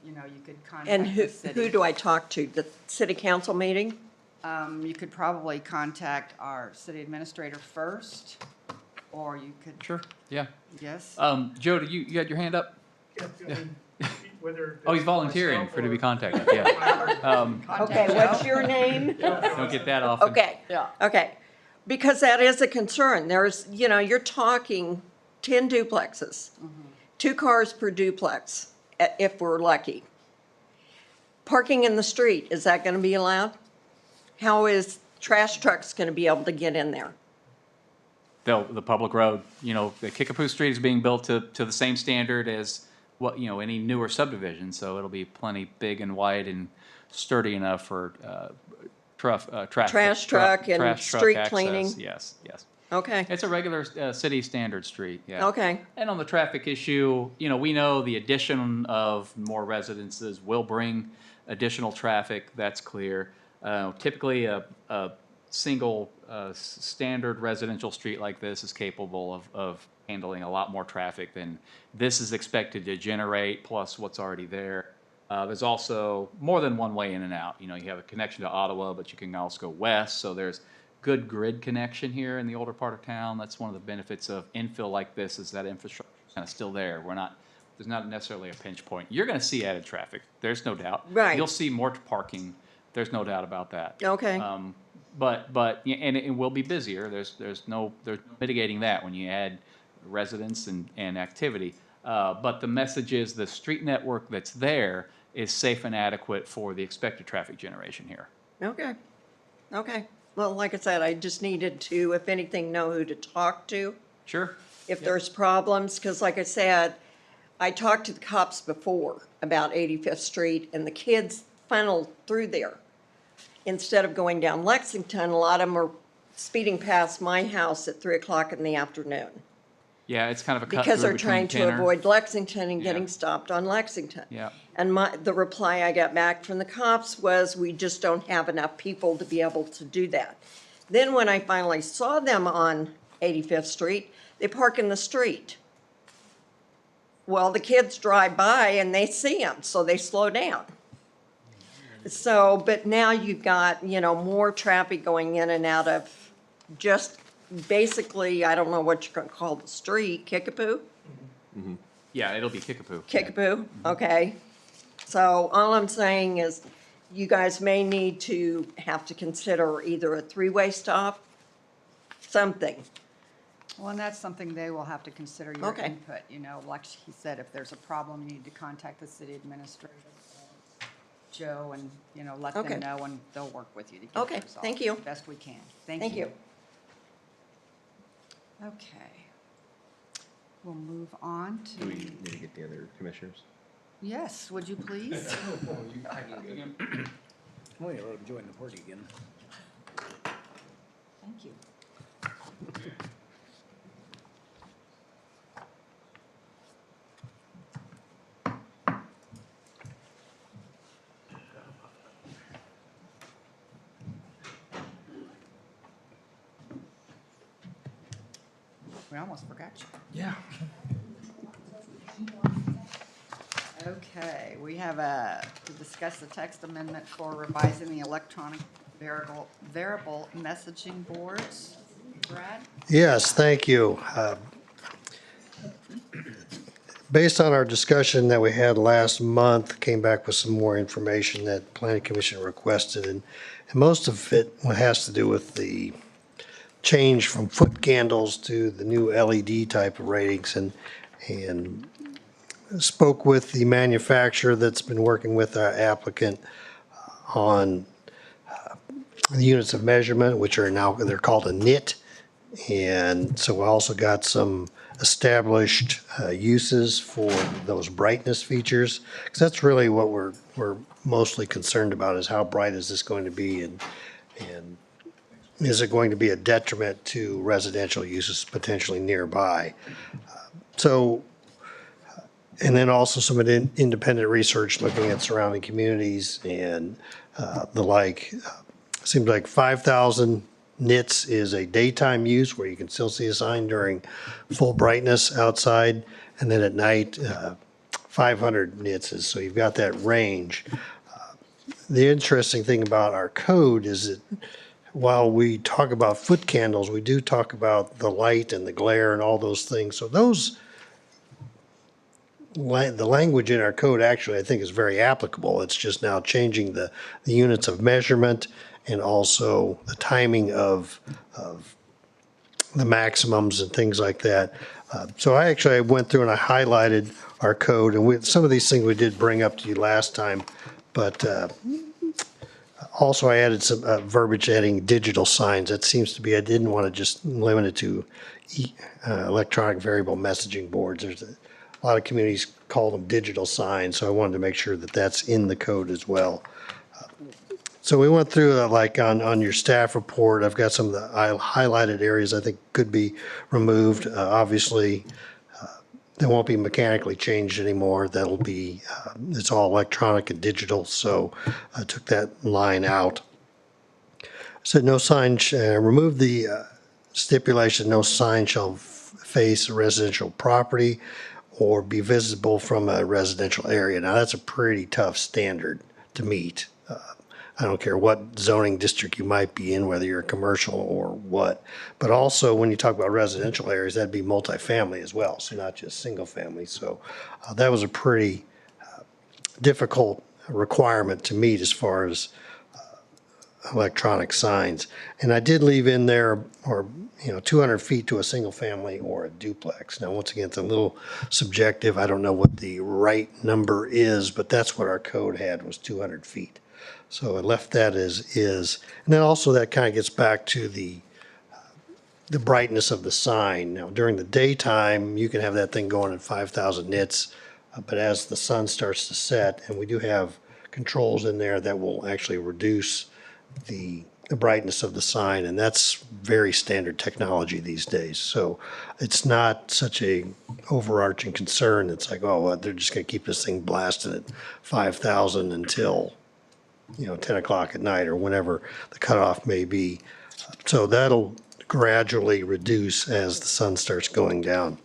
you know, you could And contact the city. who do I talk to? The city council meeting? You could probably contact our city administrator first, or you could. Sure, yeah. Yes? Joe, you had your hand up? Whether. Oh, he's volunteering for to be contacted, yeah. Okay, what's your name? Don't get that often. Okay, okay. Because that is a concern. There's, you know, you're talking 10 duplexes, 2 cars per duplex, if we're lucky. Parking in the street, is that gonna be allowed? How is trash trucks gonna be able to get in there? The public road, you know, the Kickapoo Street is being built to the same standard as what, you know, any newer subdivision, so it'll be plenty big and wide and sturdy enough for, traffic. Trash truck and trash truck street access. cleaning? Yes, yes. Okay, It's a regular, city standard street, yeah. okay, And on the traffic issue, you know, we know the addition of more residences will bring additional traffic, that's clear. Typically, a single, standard residential street like this is capable of handling a lot more traffic than this is expected to generate, plus what's already there. There's also more than one way in and out. You know, you have a connection to Ottawa, but you can also go west, so there's good grid connection here in the older part of town. That's one of the benefits of infill like this, is that infrastructure is kind of still there. There's not necessarily a pinch point. You're going to see added traffic. There's no doubt. Right. You'll see more parking. There's no doubt about that. okay. And it will be busier. There's no mitigating that when you add residents and activity. But the message is the street network that's there is safe and adequate for the expected traffic generation here. Okay, okay. Well, like I said, I just needed to, if anything, know who to talk to Sure. if there's problems, because like I said, I talked to the cops before about 85th Street, and the kids funneled through there. Instead of going down Lexington, a lot of them are speeding past my house at 3 o'clock in the afternoon. Yeah, it's kind of a cut Because through they're between trying to Kenner. avoid Lexington and Yeah. getting stopped on Lexington. Yeah. And the reply I got back from the cops was, we just don't have enough people to be able to do that. Then when I finally saw them on 85th Street, they park in the street. Well, the kids drive by and they see them, so they slow down. So, but now you've got, you know, more traffic going in and out of just basically, I don't know what you're gonna call the street, Kickapoo? Yeah, it'll be Kickapoo. Kickapoo, okay. So all I'm saying is, you guys may need to have to consider either a three-way stop, something. Well, and that's something they will have to consider your Okay. input, you know, like he said, if there's a problem, you need to contact the city administrator, Joe, and, you know, let Okay. them know, and they'll work with you to get Okay, it resolved. thank you. Best we can. Thank you. Okay. We'll move on Do we to, need to get the other commissioners? yes, would you please? Oh, yeah, I'm enjoying the party again. Thank you. We almost forgot you. Yeah. Okay, we have to discuss the text amendment for revising the electronic variable messaging boards. Brad? Yes, thank you. Based on our discussion that we had last month, came back with some more information that Planning Commission requested, and most of it has to do with the change from foot candles to the new LED type of ratings, and spoke with the manufacturer that's been working with our applicant on the units of measurement, which are now, they're called a nit. And so we also got some established uses for those brightness features, because that's really what we're mostly concerned about, is how bright is this going to be, and is it going to be a detriment to residential uses potentially nearby? And then also some independent research looking at surrounding communities and the like. Seems like 5,000 nits is a daytime use where you can still see a sign during full brightness outside. And then at night, 500 nits is, so you've got that range. The interesting thing about our code is that while we talk about foot candles, we do talk about the light and the glare and all those things. So those, the language in our code actually, I think, is very applicable. It's just now changing the units of measurement and also the timing of the maximums and things like that. So I went through and I highlighted our code, and some of these things we did bring up to you last time, but also I added some verbiage adding digital signs. That seems to be, I didn't want to just limit it to electronic variable messaging boards. There's a lot of communities call them digital signs, so I wanted to make sure that that's in the code as well. So we went through, like on your staff report, I've got some of the highlighted areas I think could be removed. Obviously, they won't be mechanically changed anymore. That'll be, it's all electronic and digital, so I took that line out. Said no sign, remove the stipulation, no sign shall face a residential property or be visible from a residential area. Now, that's a pretty tough standard to meet. I don't care what zoning district you might be in, whether you're a commercial or what. But also, when you talk about residential areas, that'd be multifamily as well, so not just single family. So that was a pretty difficult requirement to meet as far as electronic signs. And I did leave in there, or 200 feet to a single family or a duplex. Now, once again, it's a little subjective. I don't know what the right number is, but that's what our code had, was 200 feet. So I left that as is. And then also that kind of gets back to the brightness of the sign. Now, during the daytime, you can have that thing going at 5,000 nits, but as the sun starts to set, and we do have controls in there that will actually reduce the brightness of the sign, and that's very standard technology these days. So it's not such a overarching concern. It's like, oh, well, they're just going to keep this thing blasted at 5,000 until 10 o'clock at night or whenever the cutoff may be. So that'll gradually reduce as the sun starts going down.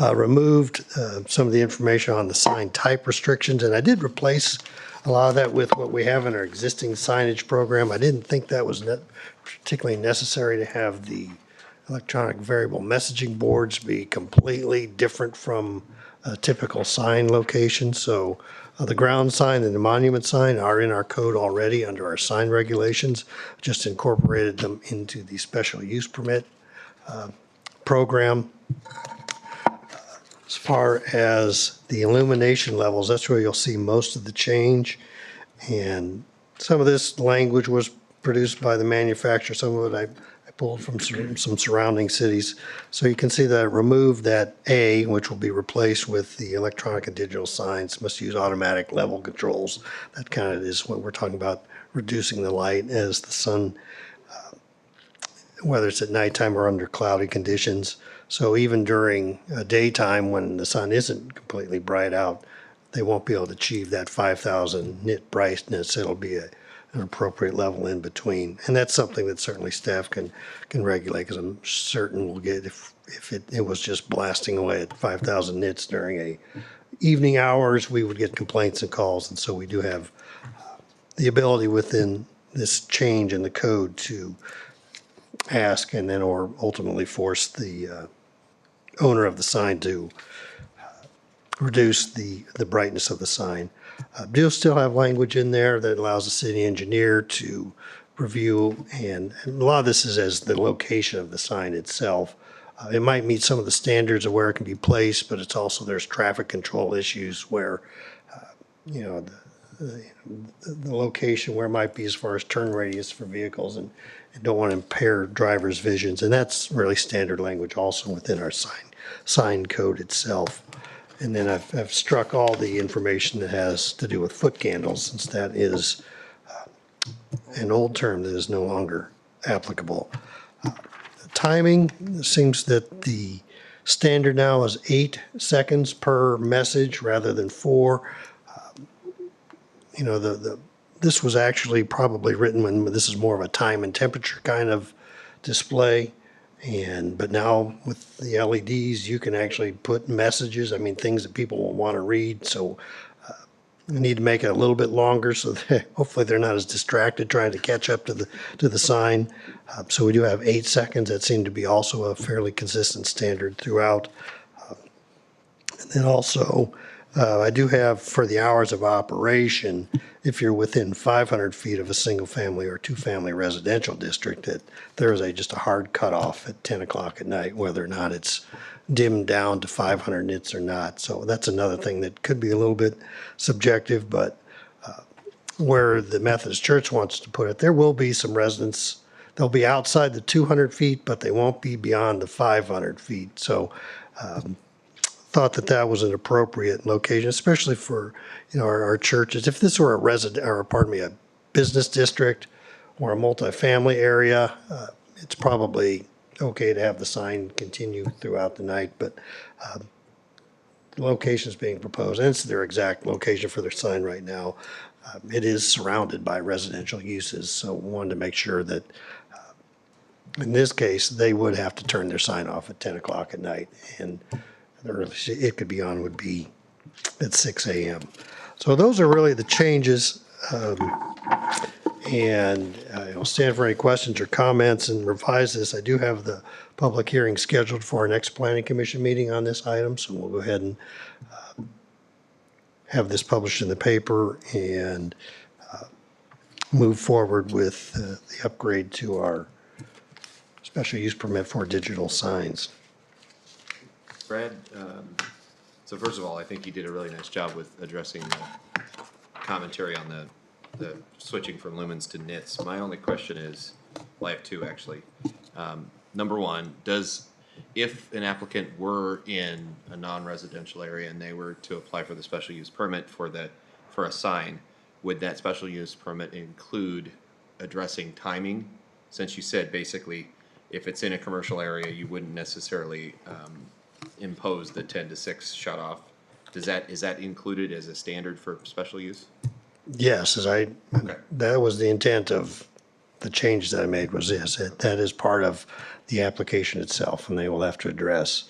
Removed some of the information on the sign type restrictions, and I did replace a lot of that with what we have in our existing signage program. I didn't think that was particularly necessary to have the electronic variable messaging boards be completely different from a typical sign location. So the ground sign and the monument sign are in our code already under our sign regulations. Just incorporated them into the special use permit program. As far as the illumination levels, that's where you'll see most of the change. And some of this language was produced by the manufacturer. Some of it I pulled from some surrounding cities. So you can see that I removed that A, which will be replaced with the electronic and digital signs, must use automatic level controls. That kind of is what we're talking about, reducing the light as the sun, whether it's at nighttime or under cloudy conditions. So even during daytime when the sun isn't completely bright out, they won't be able to achieve that 5,000 nit brightness. It'll be an appropriate level in between. And that's something that certainly staff can regulate, because I'm certain we'll get, if it was just blasting away at 5,000 nits during evening hours, we would get complaints and calls. And so we do have the ability within this change in the code to ask and then or ultimately force the owner of the sign to reduce the brightness of the sign. Do still have language in there that allows the city engineer to review, and a lot of this is as the location of the sign itself. It might meet some of the standards of where it can be placed, but it's also, there's traffic control issues where, the location where it might be as far as turn radius for vehicles, and don't want to impair drivers' visions. And that's really standard language also within our sign code itself. And then I've struck all the information that has to do with foot candles, since that is an old term that is no longer applicable. Timing, it seems that the standard now is 8 seconds per message rather than 4. This was actually probably written when this is more of a time and temperature kind of display. But now with the LEDs, you can actually put messages, things that people will want to read. So we need to make it a little bit longer so that hopefully they're not as distracted trying to catch up to the sign. So we do have 8 seconds. That seemed to be also a fairly consistent standard throughout. And then also, I do have for the hours of operation, if you're within 500 feet of a single family or 2-family residential district, that there is just a hard cutoff at 10 o'clock at night, whether or not it's dimmed down to 500 nits or not. So that's another thing that could be a little bit subjective, but where the Methodist Church wants to put it, there will be some residents, they'll be outside the 200 feet, but they won't be beyond the 500 feet. So thought that that was an appropriate location, especially for, our churches. If this were a business district or a multifamily area, it's probably okay to have the sign continue throughout the night, but the location's being proposed, and it's their exact location for their sign right now. It is surrounded by residential uses, so we wanted to make sure that in this case, they would have to turn their sign off at 10 o'clock at night, and the earliest it could be on would be at 6 a.m. So those are really the changes, and I'll stand for any questions or comments and revise this. I do have the public hearing scheduled for our next Planning Commission meeting on this item, so we'll go ahead and have this published in the paper and move forward with the upgrade to our special use permit for digital signs. Brad, so first of all, I think you did a really nice job with addressing the commentary on the switching from lumens to nits. My only question is, well, I have two actually. Number one, if an applicant were in a non-residential area and they were to apply for the special use permit for a sign, would that special use permit include addressing timing? Since you said basically, if it's in a commercial area, you wouldn't necessarily impose the 10 to 6 shut off. Is that included as a standard for special use? Yes, that was the intent of the change that I made was this. That is part of the application itself, and they will have to address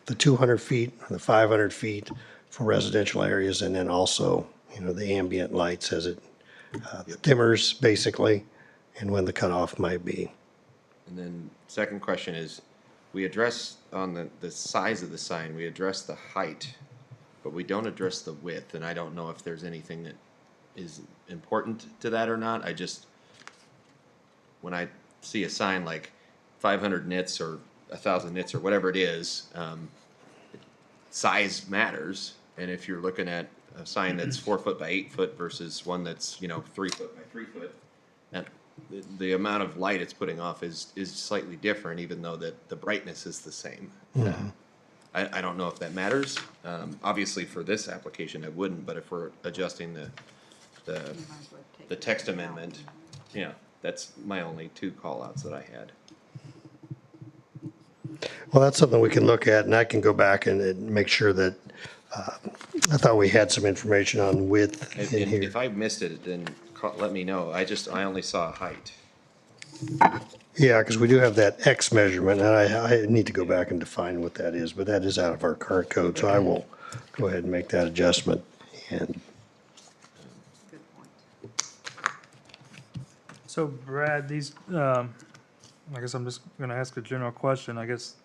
the 200 feet, the 500 feet for residential areas, and then also, the ambient lights the dimmers basically, and when the cutoff might be. And then second question is, we address on the size of the sign, we address the height, but we don't address the width, and I don't know if there's anything that is important to that or not. When I see a sign like 500 nits or 1,000 nits or whatever it is, size matters, and if you're looking at a sign that's 4 foot by 8 foot versus one that's 3 foot by 3 foot, that the amount of light it's putting off is slightly different, even though the brightness is the same. I don't know if that matters. Obviously, for this application, it wouldn't. But if we're adjusting the text amendment, that's my only two call-outs that I had. Well, that's something we can look at, and I can go back and make sure that I thought we had some information on width in here. If I missed it, then let me know. I only saw height. Yeah, because we do have that X measurement, and I need to go back and define what that is, but that is out of our current code, so I will go ahead and make that adjustment. And So Brad, these, I guess I'm just gonna ask a general question. I guess,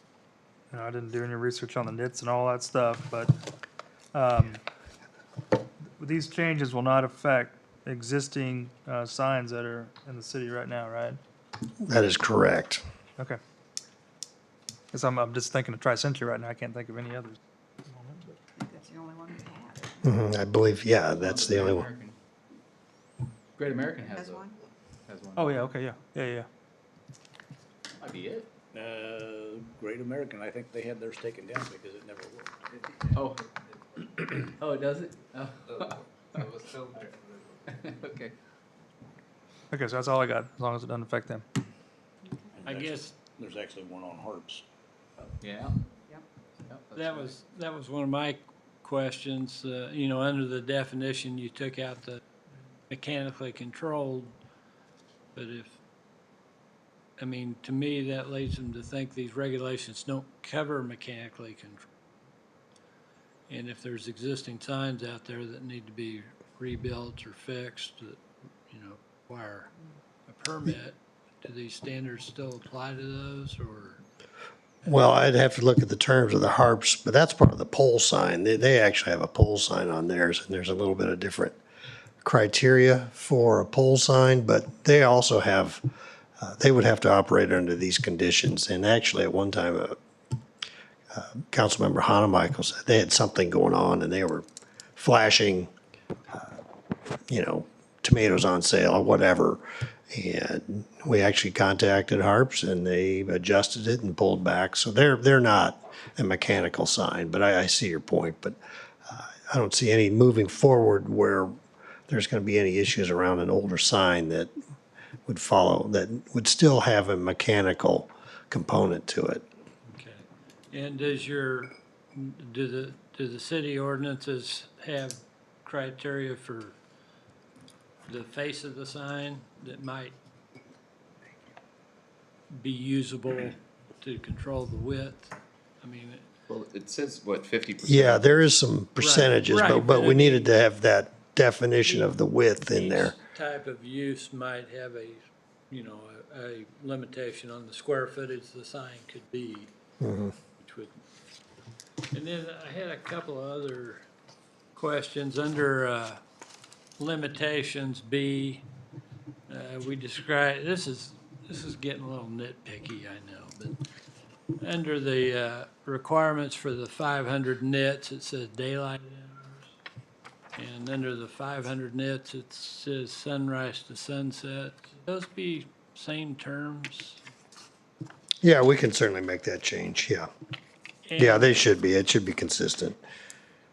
I didn't do any research on the nits and all that stuff, but, these changes will not affect existing, signs that are in the city right now, right? that is correct. Okay. Guess I'm just thinking of Tri-Century right now. I can't think of any others. That's the only one we have. I believe, yeah, that's the only one. Great American has Has a, one? has one. Oh, yeah, okay, yeah. Might be it. Great American, I think they had theirs taken down because it never worked. Oh. Oh, it does it? Oh. It was still there. Okay. Okay, so that's all I got, as long as it doesn't affect them. I guess There's actually one on Harps. Yeah. Yep. Yep, that's that was one of my questions. Under the definition, you took out the mechanically controlled, but to me, that leads them to think these regulations don't cover mechanically controlled. And if there's existing signs out there that need to be rebuilt or fixed that, require a permit, do these standards still apply to those, or? Well, I'd have to look at the terms of the harps, but that's part of the pole sign. They actually have a pole sign on theirs, and there's a little bit of different criteria for a pole sign, but they also have, they would have to operate under these conditions. And actually, at one time, Councilmember Hanna-Michael said they had something going on, and they were flashing, tomatoes on sale or whatever. And We actually contacted Harps and they adjusted it and pulled back. So they're not a mechanical sign, but I see your point. But I don't see any moving forward where there's going to be any issues around an older sign that would follow, that would still have a mechanical component to it. Okay. And do the city ordinances have criteria for the face of the sign that might be usable to control the width? I mean, Well, it says, what, 50%? Yeah, there is some percentages, right, but but I we needed mean, to have that definition of the width in there. each type of use might have a limitation on the square footage the sign could be. Which would, and then I had a couple of other questions under limitations B. We described, this is getting a little nitpicky, I know, but under the requirements for the 500 nits, it says daylight hours. And under the 500 nits, it says sunrise to sunset. Should those be same terms? Yeah, we can certainly make that change, yeah. Yeah, they should be. It should be consistent.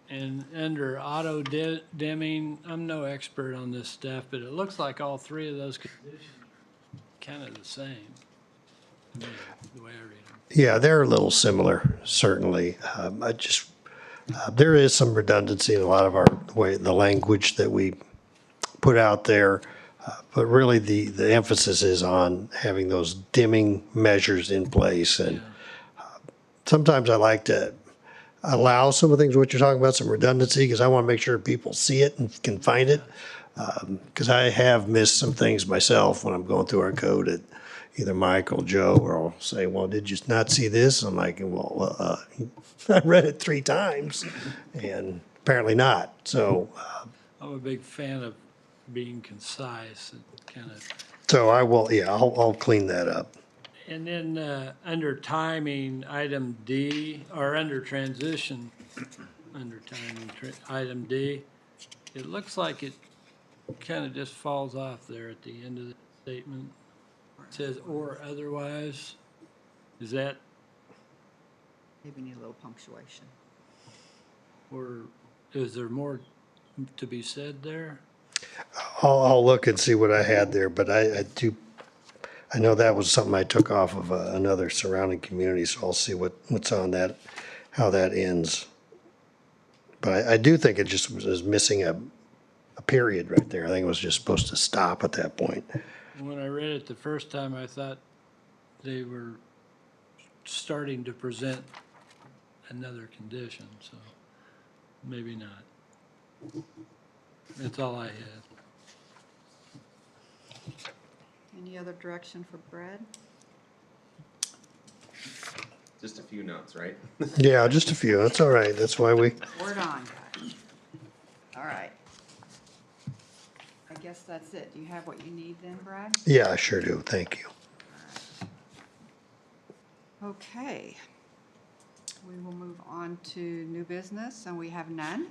And under auto dimming, I'm no expert on this stuff, but it looks like all three of those conditions are kind of the same. The way I read them. Yeah, they're a little similar, certainly. There is some redundancy in a lot of the language that we put out there. But really the emphasis is on having those dimming measures in place. And sometimes I like to allow some of the things, what you're talking about, some redundancy, because I want to make sure people see it and can find it. Because I have missed some things myself when I'm going through our code at either Mike or Joe, or I'll say, well, did you not see this? I'm like, well, I read it 3 times and apparently not. So I'm a big fan of being concise and kind of. So I will, yeah, I'll clean that up. And then under timing, item D, or under transition, under timing, item D, it looks like it kind of just falls off there at the end of the statement. It says or otherwise. Is that, Maybe need a little punctuation. or is there more to be said there? I'll look and see what I had there, but I know that was something I took off of another surrounding community, so I'll see what's on that, how that ends. But I do think it just was missing a period right there. I think it was just supposed to stop at that point. When I read it the first time, I thought they were starting to present another condition, so maybe not. That's all I had. Any other direction for Brad? Just a few notes, right? Yeah, just a few. That's all right. That's why we. Word on, guys. All right. I guess that's it. Do you have what you need then, Brad? Yeah, I sure do. Thank you. Okay. We will move on to new business, and we have none.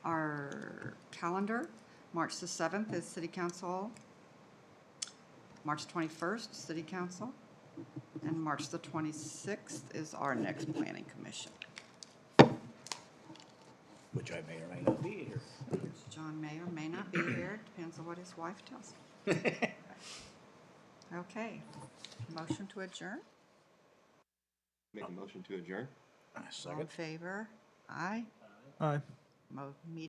Our calendar, March the 7th is City Council. March 21st, City Council. And March the 26th is our next Planning Commission. Which I may or may not be here. John may or may not be here, depends on what his wife tells him. Okay, motion to adjourn? Make a motion to adjourn? All in favor? Aye. Aye. Meeting